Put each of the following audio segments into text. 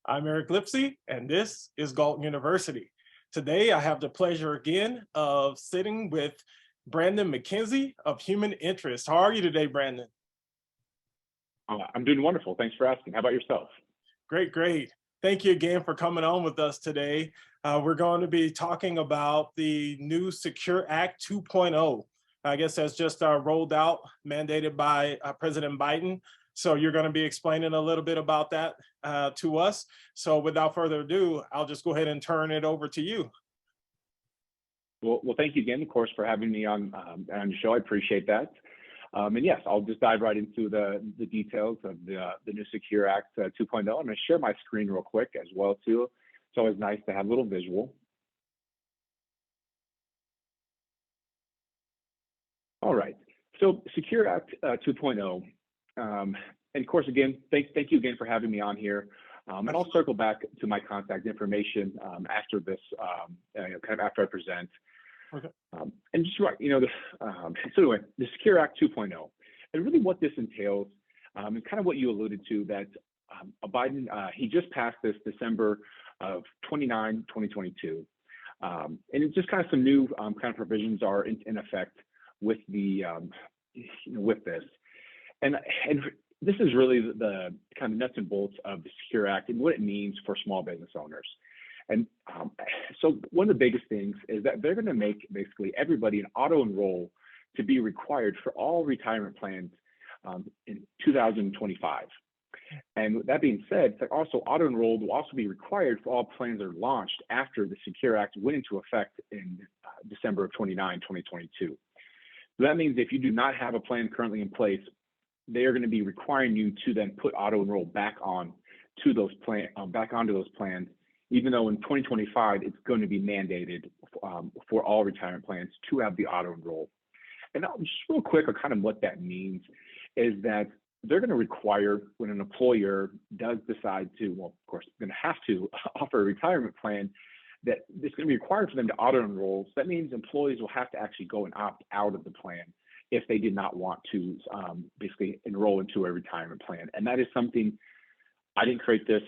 I'm Eric Lipsy, and this is Galt University. Today, I have the pleasure again of sitting with Brandon McKenzie of Human Interest. How are you today, Brandon? I'm doing wonderful. Thanks for asking. How about yourself? Great, great. Thank you again for coming on with us today. We're going to be talking about the new Secure Act 2.0. I guess that's just rolled out, mandated by President Biden. So you're going to be explaining a little bit about that to us. So without further ado, I'll just go ahead and turn it over to you. Well, thank you again, of course, for having me on your show. I appreciate that. And yes, I'll just dive right into the details of the new Secure Act 2.0. I'm going to share my screen real quick as well, too. It's always nice to have a little visual. All right. So Secure Act 2.0. And of course, again, thank you again for having me on here. And I'll circle back to my contact information after this, kind of after I present. Okay. And just right, so anyway, the Secure Act 2.0, and really what this entails, and kind of what you alluded to, that Biden, he just passed this December of 2022. And it's just kind of some new kind of provisions are in effect with the, with this. And this is really the kind of nuts and bolts of the Secure Act and what it means for small business owners. And so one of the biggest things is that they're going to make basically everybody an auto enroll to be required for all retirement plans in 2025. And with that being said, also auto enrolled will also be required for all plans that are launched after the Secure Act went into effect in December of 2022. So that means if you do not have a plan currently in place, they are going to be requiring you to then put auto enroll back on to those back onto those plans, even though in 2025 it's going to be mandated for all retirement plans to have the auto enroll. And just real quick, or kind of what that means is that they're going to require, when an employer does decide to, well, of course, they're going to have to offer a retirement plan, that it's going to be required for them to auto enroll. So that means employees will have to actually go and opt out of the plan if they did not want to basically enroll into a retirement plan. And that is something, I didn't create this,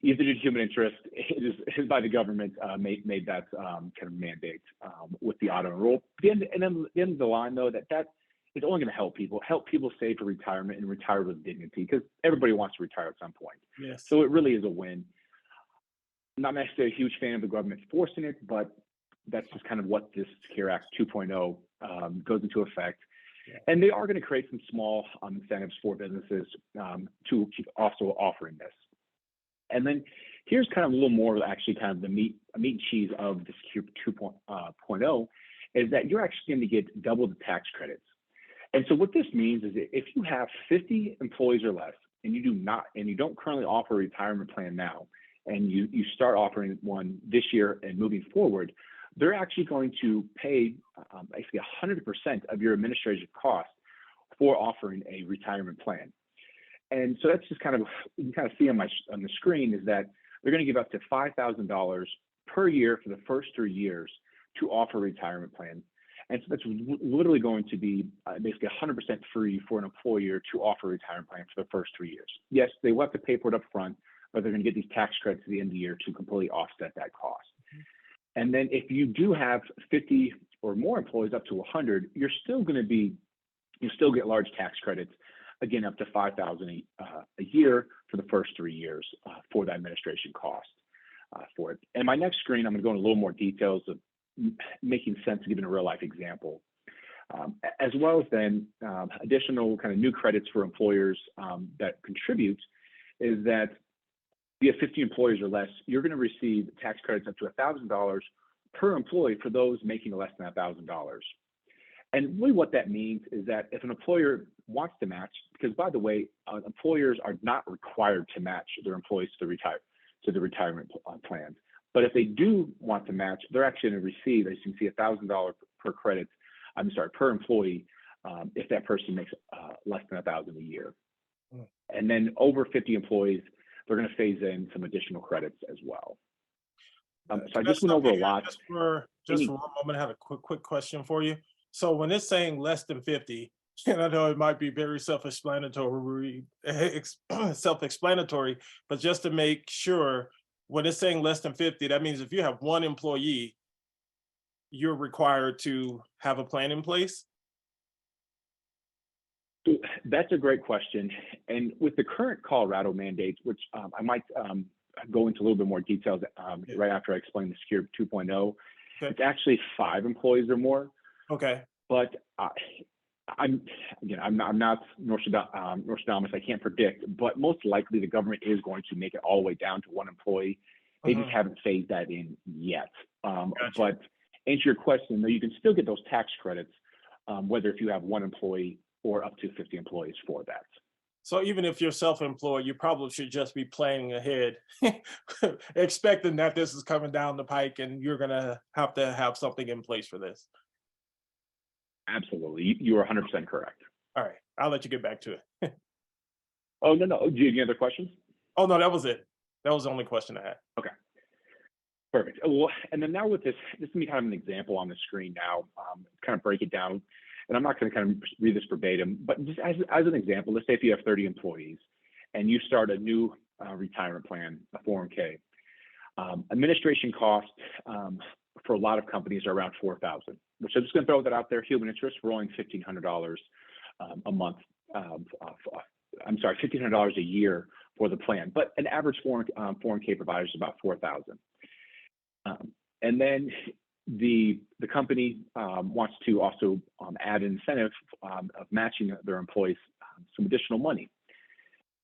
either did Human Interest, it is by the government made that kind of mandate with the auto enroll. And then at the end of the line, though, that is only going to help people save for retirement and retire with dignity, because everybody wants to retire at some point. Yes. So it really is a win. I'm not necessarily a huge fan of the government forcing it, but that's just kind of what this Secure Act 2.0 goes into effect. Yeah. And they are going to create some small incentives for businesses to keep also offering this. And then here's kind of a little more actually kind of the meat and cheese of the Secure 2.0 is that you're actually going to get double the tax credits. And so what this means is that if you have 50 employees or less and you don't currently offer a retirement plan now, and you start offering one this year and moving forward, they're actually going to pay basically 100% of your administrative costs for offering a retirement plan. And so that's just kind of, you can kind of see on the screen, is that they're going to give up to $5,000 per year for the first 3 years to offer a retirement plan. And so that's literally going to be basically 100% free for an employer to offer a retirement plan for the first 3 years. Yes, they will have to pay for it up front, but they're going to get these tax credits at the end of the year to completely offset that cost. And then if you do have 50 or more employees up to 100, you still get large tax credits, again, up to $5,000 a year for the first 3 years for the administration cost for it. And my next screen, I'm going to go into a little more details of making sense, giving a real life example, as well as then additional kind of new credits for employers that contribute, is that if you have 50 employees or less, you're going to receive tax credits up to $1,000 per employee for those making less than $1,000. And really what that means is that if an employer wants to match, because by the way, employers are not required to match their employees to the retirement plans. But if they do want to match, they're actually going to receive, as you can see, $1,000 per employee if that person makes less than $1,000 a year. And then over 50 employees, they're going to phase in some additional credits as well. So I just went over a lot. Just for one moment, I have a quick question for you. So when it's saying less than 50, And I know it might be very self-explanatory, but just to make sure, when it's saying less than 50, that means if you have one employee, you're required to have a plan in place? So that's a great question. And with the current Colorado mandates, which I might go into a little bit more details Yeah. right after I explain the Secure 2.0, Okay. it's actually 5 employees or more. Okay. But I'm again, I'm not Nostradamus. I can't predict, but most likely the government is going to make it all the way down to 1 employee. They just Mhm. haven't phased that in yet. Gotcha. But answer your question, though, you can still get those tax credits, whether if you have 1 employee or up to 50 employees for that. So even if you're self-employed, you probably should just be planning ahead, expecting that this is coming down the pike and you're gonna have to have something in place for this. Absolutely, you are 100% correct. All right, I'll let you get back to it. Oh no, no. Do you have any other questions? Oh no, that was it. That was the only question I had. Okay. Perfect. Well, and then now with this is gonna be kind of an example on the screen now, kind of break it down. And I'm not going to kind of read this verbatim, but just as an example, let's say if you have 30 employees and you start a new retirement plan, a 401k, administration costs for a lot of companies are around 4,000, which I'm just going to throw that out there. Human interest, we're only $1,500 a month. I'm sorry, $1,500 a year for the plan, but an average 401k provider is about 4,000. And then the company wants to also add an incentive of matching their employees some additional money.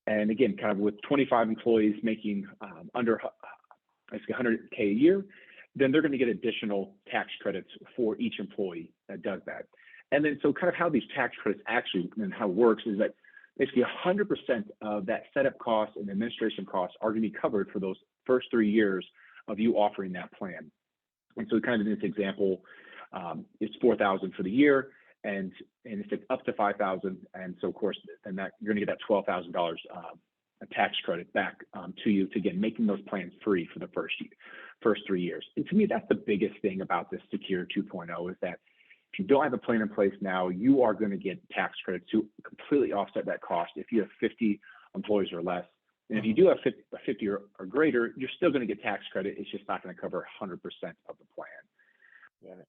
And again, kind of with 25 employees making under 100K a year, then they're going to get additional tax credits for each employee that does that. And then so kind of how these tax credits actually and how it works is that basically 100% of that setup cost and administration costs are going to be covered for those first 3 years of you offering that plan. And so kind of in this example, it's 4,000 for the year, and it's up to 5,000, and so of course, then that you're going to get that $12,000 a tax credit back to you to again making those plans free for the first 3 years. And to me, that's the biggest thing about this Secure 2.0 is that if you don't have a plan in place now, you are going to get tax credits to completely offset that cost if you have 50 employees or less. And if you do have 50 or greater, you're still going to get tax credit. It's just not going to cover 100% of the plan. Yeah.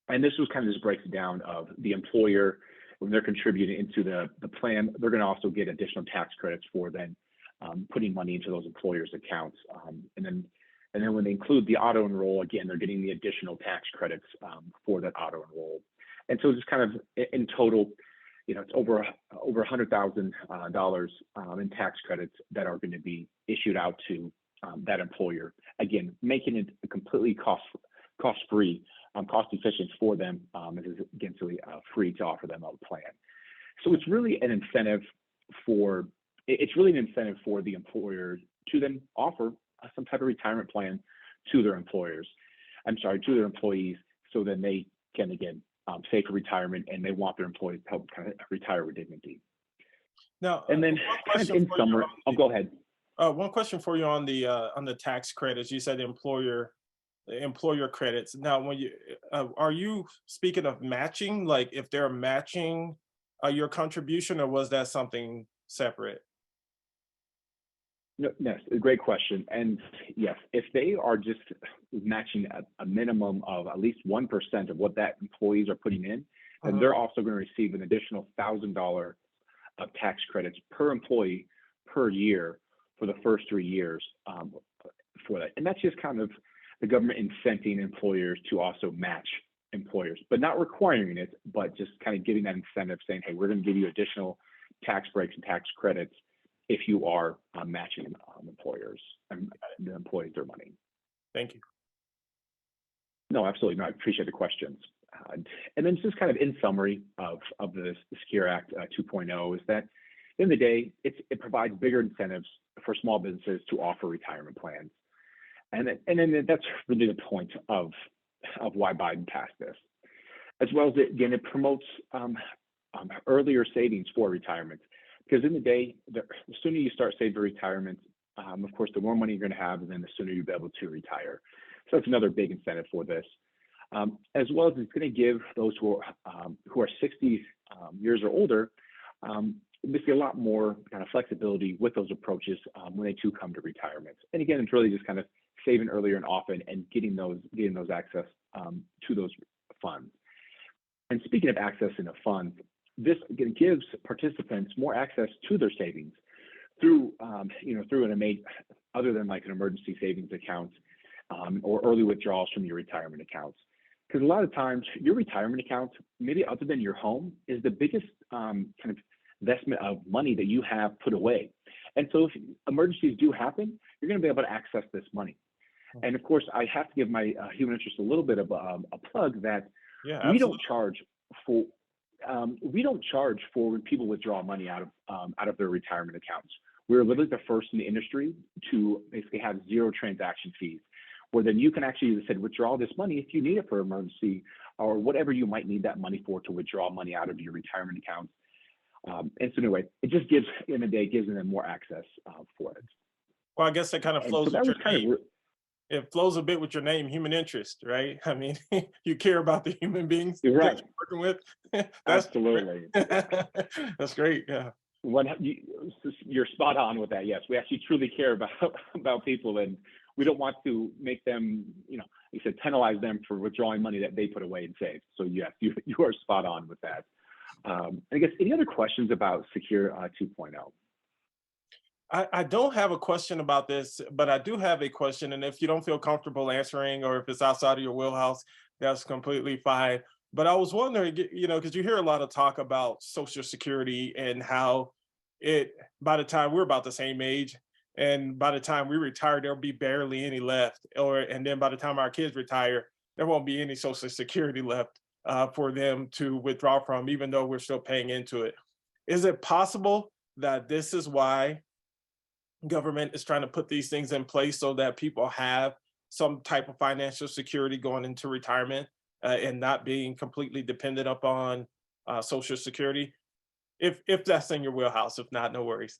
And this was kind of just breaks down of the employer when they're contributing into the plan, they're going to also get additional tax credits for then putting money into those employers' accounts. And then when they include the auto enroll, again, they're getting the additional tax credits for that auto enroll. And so just kind of in total, it's over $100,000 in tax credits that are going to be issued out to that employer. Again, making it completely cost-free, cost-efficient for them, again, so free to offer them a plan. So it's really an incentive for the employer to then offer some type of retirement plan to their to their employees, so then they can again save for retirement, and they want their employees to help kind of retire with dignity. Now, And then one kind of question in for you summary, on I'll go ahead. one question for you on the tax credits. You said employer credits. Now, when you are you speaking of matching, like if they're matching your contribution, or was that something separate? No, yes, a great question. And yes, if they are just matching a minimum of at least 1% of what that employees are putting in, then they're also going to receive an additional $1,000 of tax credits per employee per year for the first 3 years for that. And that's just kind of the government incenting employers to also match employers, but not requiring it, but just kind of giving that incentive saying, hey, we're going to give you additional tax breaks and tax credits if you are matching employers and the employees their money. Thank you. No, absolutely. No, I appreciate the questions. And then just kind of in summary of the Secure Act 2.0 is that at the end of the day, it provides bigger incentives for small businesses to offer retirement plans. And then that's really the point of why Biden passed this. As well as, again, it promotes earlier savings for retirement. Because in the day, the sooner you start saving for retirement, of course, the more money you're going to have, and then the sooner you'll be able to retire. So that's another big incentive for this. as well as it's going to give those who are 60 years or older basically a lot more kind of flexibility with those approaches when they too come to retirement. And again, it's really just kind of saving earlier and often and getting those access to those funds. And speaking of access into funds, this again gives participants more access to their savings through other than like an emergency savings account or early withdrawals from your retirement accounts. Because a lot of times your retirement account, maybe other than your home, is the biggest kind of investment of money that you have put away. And so if emergencies do happen, you're going to be able to access this money. And of course, I have to give my human interest a little bit of a plug that we don't charge for when people withdraw money out of their retirement accounts. We're literally the first in the industry to basically have zero transaction fees, where then you can actually, as I said, withdraw this money if you need it for emergency or whatever you might need that money for to withdraw money out of your retirement accounts. And so anyway, it just gives, in the day, gives them more access for it. Well, I guess that kind of flows so with your name. It flows a bit with your name, human interest, right? I mean, you care about the human beings You're right. that you're working with. Absolutely. That's great. Yeah. You're spot on with that. Yes, we actually truly care about people, and we don't want to make them, you said, penalize them for withdrawing money that they put away and saved. So yes, you are spot on with that. I guess any other questions about Secure 2.0? I don't have a question about this, but I do have a question. And if you don't feel comfortable answering, or if it's outside of your wheelhouse, that's completely fine. But I was wondering, because you hear a lot of talk about Social Security and how by the time we're about the same age, and by the time we retire, there'll be barely any left. And then by the time our kids retire, there won't be any Social Security left for them to withdraw from, even though we're still paying into it. Is it possible that this is why government is trying to put these things in place so that people have some type of financial security going into retirement and not being completely dependent upon Social Security? If that's in your wheelhouse, if not, no worries.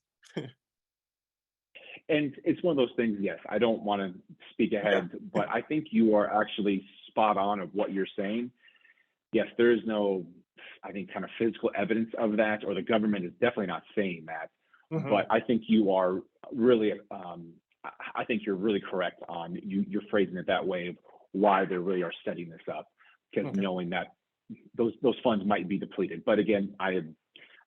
And it's one of those things, yes, I don't want to speak ahead, but I think you are actually spot on of what you're saying. Yes, there is no, I think, kind of physical evidence of that, or the government is definitely not saying that. But I think you are really, I think you're really correct on you're phrasing it that way of why they really are setting this up, because knowing that those funds might be depleted. But again, I'm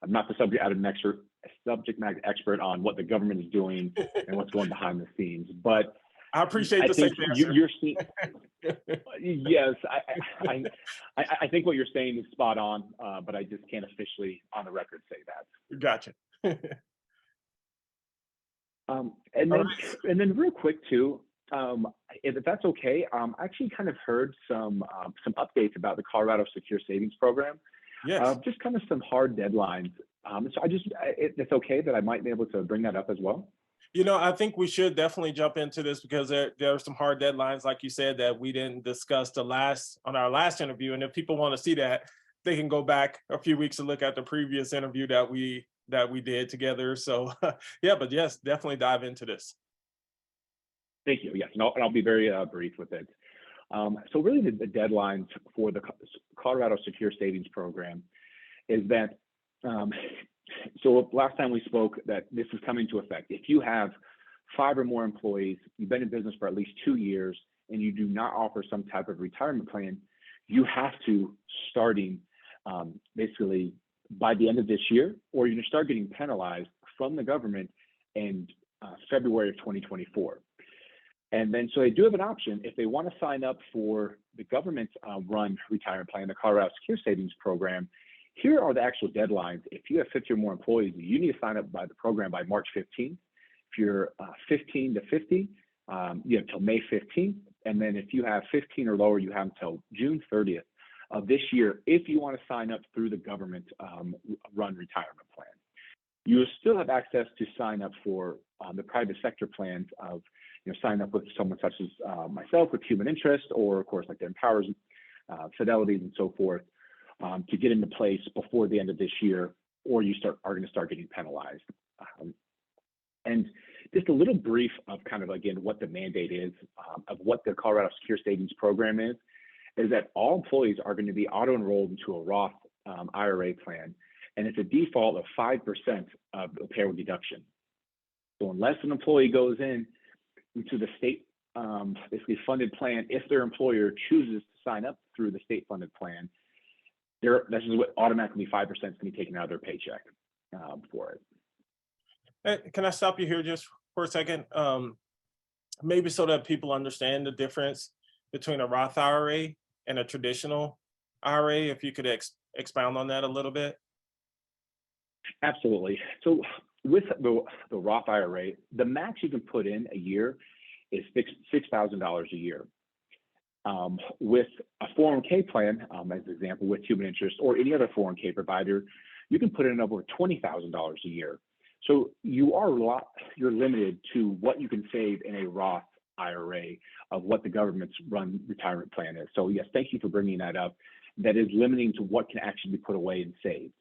not the subject matter expert on what the government is doing and what's going behind the scenes. But I appreciate the safe answer. You're seeing, yes, I think what you're saying is spot on, but I just can't officially on the record say that. Gotcha. And then real quick too, if that's okay, I actually kind of heard some updates about the Colorado Secure Savings Program. Yes. Just kind of some hard deadlines. So it's okay that I might be able to bring that up as well. I think we should definitely jump into this because there are some hard deadlines, like you said, that we didn't discuss on our last interview. And if people want to see that, they can go back a few weeks and look at the previous interview that we did together. So yeah, but yes, definitely dive into this. Thank you. Yes, and I'll be very brief with it. So really the deadlines for the Colorado Secure Savings Program is that, so last time we spoke that this is coming into effect. If you have 5 or more employees, you've been in business for at least 2 years, and you do not offer some type of retirement plan, you have to, starting basically by the end of this year, or you're going to start getting penalized from the government in February of 2024. And then, so they do have an option if they want to sign up for the government run retirement plan, the Colorado Secure Savings Program. Here are the actual deadlines. If you have 50 or more employees, you need to sign up by the program by March 15th. If you're 15 to 50, you have until May 15th. And then if you have 15 or lower, you have until June 30th of this year if you want to sign up through the government run retirement plan. You will still have access to sign up for the private sector plans of, sign up with someone such as myself with human interest, or of course like the Empowers, Fidelities, and so forth, to get into place before the end of this year, or you are going to start getting penalized. And just a little brief of kind of, again, what the mandate is of what the Colorado Secure Savings Program is. is that all employees are going to be auto-enrolled into a Roth IRA plan, and it's a default of 5% of the payroll deduction. So unless an employee goes into the state basically funded plan, if their employer chooses to sign up through the state funded plan, this is what automatically 5% is going to be taken out of their paycheck for it. Can I stop you here just for a second? Maybe so that people understand the difference between a Roth IRA and a traditional IRA, if you could expound on that a little bit. Absolutely. So with the Roth IRA, the max you can put in a year is $6,000 a year. With a 401k plan, as an example, with human interest or any other 401k provider, you can put in over $20,000 a year. So you're limited to what you can save in a Roth IRA of what the government's run retirement plan is. So yes, thank you for bringing that up. That is limiting to what can actually be put away and saved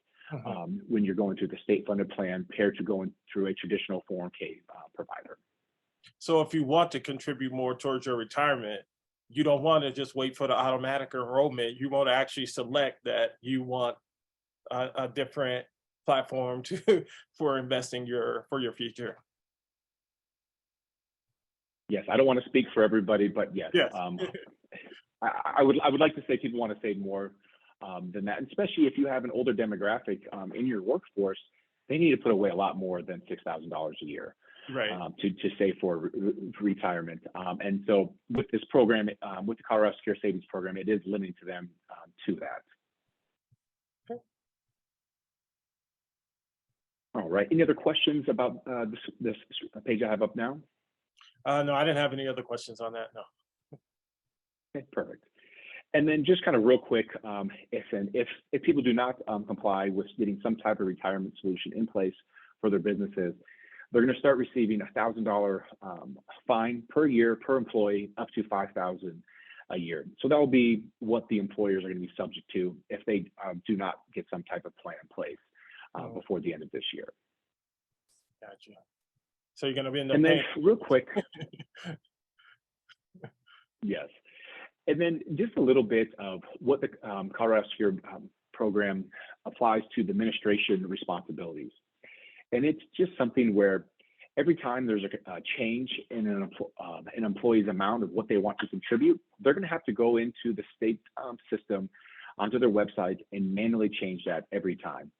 when you're going through the state funded plan compared to going through a traditional 401k provider. So if you want to contribute more towards your retirement, you don't want to just wait for the automatic enrollment. You want to actually select that you want a different platform for investing for your future. Yes, I don't want to speak for everybody, but yes, Yes. I would like to say people want to save more than that, especially if you have an older demographic in your workforce. They need to put away a lot more than $6,000 a year, Right. To save for retirement. And so with this program, with the Colorado Secure Savings Program, it is limiting to them to that. Okay. All right. Any other questions about this page I have up now? No, I didn't have any other questions on that. No. Okay, perfect. And then just kind of real quick, if people do not comply with getting some type of retirement solution in place for their businesses, they're going to start receiving a $1,000 fine per year per employee, up to $5,000 a year. So that will be what the employers are going to be subject to if they do not get some type of plan in place before the end of this year. Gotcha. So you're going to be in the and then real quick, yes. And then just a little bit of what the Colorado Secure program applies to the administration responsibilities. And it's just something where every time there's a change in an employee's amount of what they want to contribute, they're going to have to go into the state system onto their website and manually change that every time.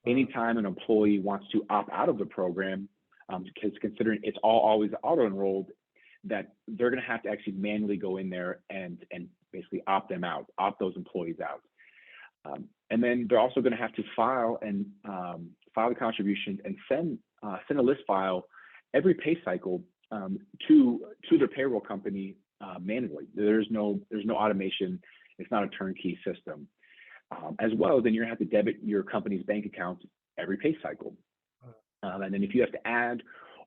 Anytime an employee wants to opt out of the program, because considering it's always auto-enrolled, that they're going to have to actually manually go in there and basically opt those employees out. And then they're also going to have to file the contribution and send a list file every pay cycle to their payroll company manually. There's no automation. It's not a turnkey system. As well, then you're going to have to debit your company's bank account every pay cycle. And then if you have to add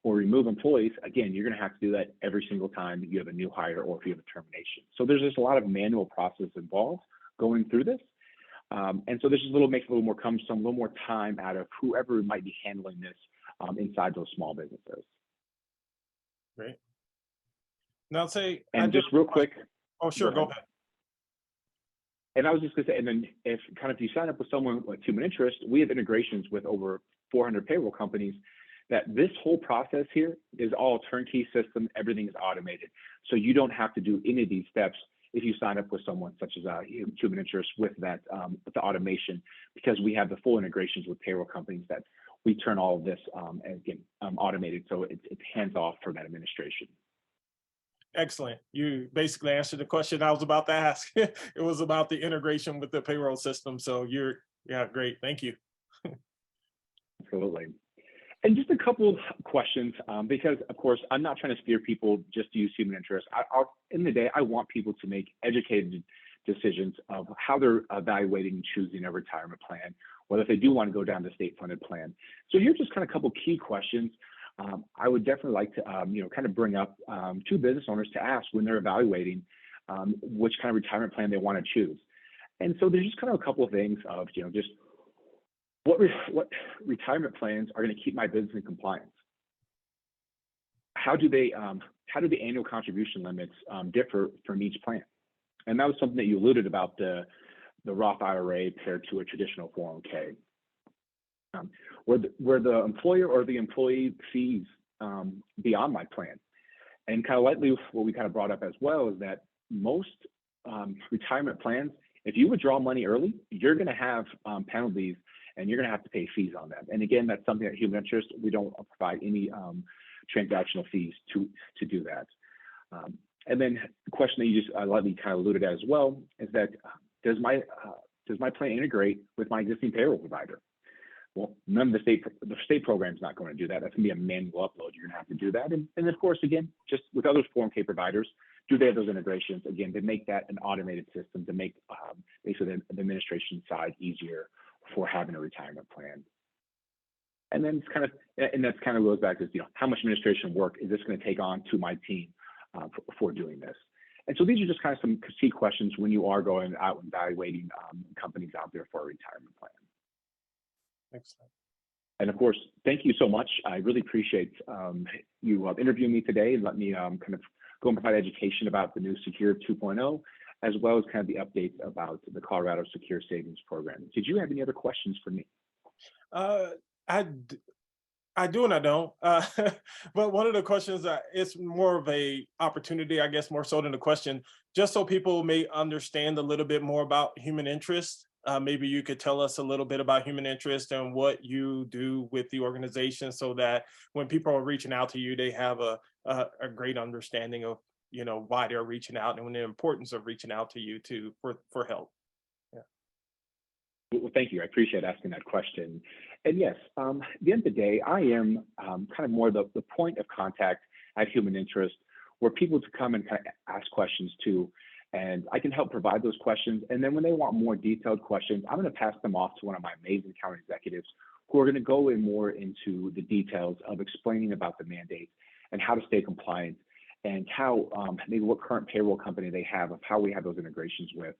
or remove employees, again, you're going to have to do that every single time you have a new hire or if you have a termination. So there's just a lot of manual process involved going through this. And so this is makes it a little more cumbersome, a little more time out of whoever might be handling this inside those small businesses. Great. Now say, and just real quick. Oh, sure, go ahead. And I was just going to say, and then if you sign up with someone with human interest, we have integrations with over 400 payroll companies that this whole process here is all turnkey system. Everything is automated. So you don't have to do any of these steps if you sign up with someone such as human interest with that, with the automation, because we have the full integrations with payroll companies that we turn all of this automated. So it's hands off for that administration. Excellent. You basically answered the question I was about to ask. It was about the integration with the payroll system. So great. Thank you. Absolutely. And just a couple of questions, because of course, I'm not trying to steer people just to use human interest. In the day, I want people to make educated decisions of how they're evaluating and choosing a retirement plan, whether if they do want to go down the state funded plan. So here's just kind of a couple key questions I would definitely like to, kind of bring up to business owners to ask when they're evaluating which kind of retirement plan they want to choose. And so there's just kind of a couple of things of, just what retirement plans are going to keep my business in compliance? How do the annual contribution limits differ from each plan? And that was something that you alluded about the Roth IRA paired to a traditional 401k, where the employer or the employee fees beyond my plan. And kind of lightly, what we kind of brought up as well is that most retirement plans, if you withdraw money early, you're going to have penalties and you're going to have to pay fees on them. And again, that's something that Human Interest, we don't provide any transactional fees to do that. And then the question that you just lightly kind of alluded at as well is that does my plan integrate with my existing payroll provider? Well, none of the state program is not going to do that. That's going to be a manual upload. You're going to have to do that. And of course, again, just with other 401k providers, do they have those integrations? Again, to make that an automated system to make basically the administration side easier for having a retirement plan. And then it's kind of, and that's kind of goes back to, how much administration work is this going to take on to my team for doing this? And so these are just kind of some key questions when you are going out and evaluating companies out there for a retirement plan. Excellent. And of course, thank you so much. I really appreciate you interviewing me today and let me kind of go and provide education about the new Secure 2.0, as well as kind of the updates about the Colorado Secure Savings Program. Did you have any other questions for me? I do and I don't. But one of the questions, it's more of a opportunity, I guess, more so than a question, just so people may understand a little bit more about human interest. Maybe you could tell us a little bit about human interest and what you do with the organization so that when people are reaching out to you, they have a great understanding of, why they're reaching out and the importance of reaching out to you for help. Yeah. Well, thank you. I appreciate asking that question. And yes, at the end of the day, I am kind of more the point of contact at Human Interest, where people to come and kind of ask questions to, and I can help provide those questions. And then when they want more detailed questions, I'm going to pass them off to one of my amazing account executives who are going to go in more into the details of explaining about the mandate and how to stay compliant and how maybe what current payroll company they have, of how we have those integrations with.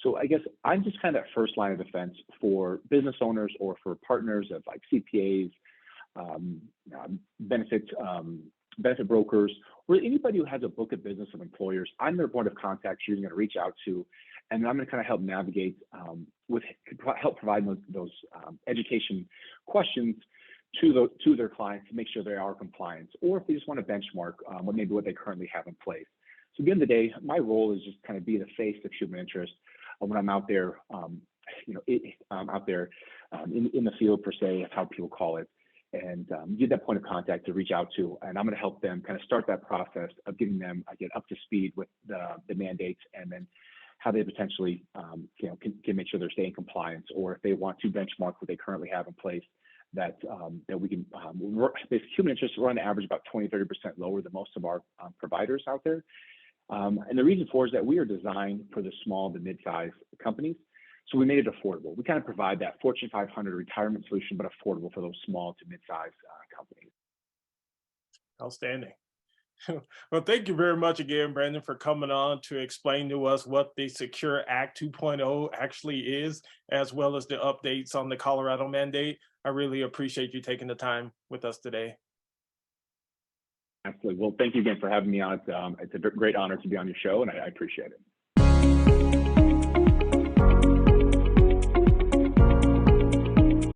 So I guess I'm just kind of that first line of defense for business owners or for partners of like CPAs, benefit brokers, or anybody who has a book of business of employers. I'm their point of contact you're going to reach out to, and I'm going to kind of help navigate help provide those education questions to their clients to make sure they are compliant, or if they just want to benchmark what they currently have in place. So at the end of the day, my role is just kind of be the face of Human Interest when I'm out there, out there in the field per se, how people call it, and get that point of contact to reach out to, and I'm going to help them kind of start that process of getting them up to speed with the mandates, and then how they potentially can make sure they're staying compliant, or if they want to benchmark what they currently have in place, that we can Human Interest, we're on average about 20-30% lower than most of our providers out there. And the reason for is that we are designed for the small to mid-sized companies. So we made it affordable. We kind of provide that Fortune 500 retirement solution, but affordable for those small to mid-sized companies. Outstanding. Well, thank you very much again, Brandon, for coming on to explain to us what the Secure Act 2.0 actually is, as well as the updates on the Colorado mandate. I really appreciate you taking the time with us today. Absolutely. Well, thank you again for having me on. It's a great honor to be on your show, and I appreciate it.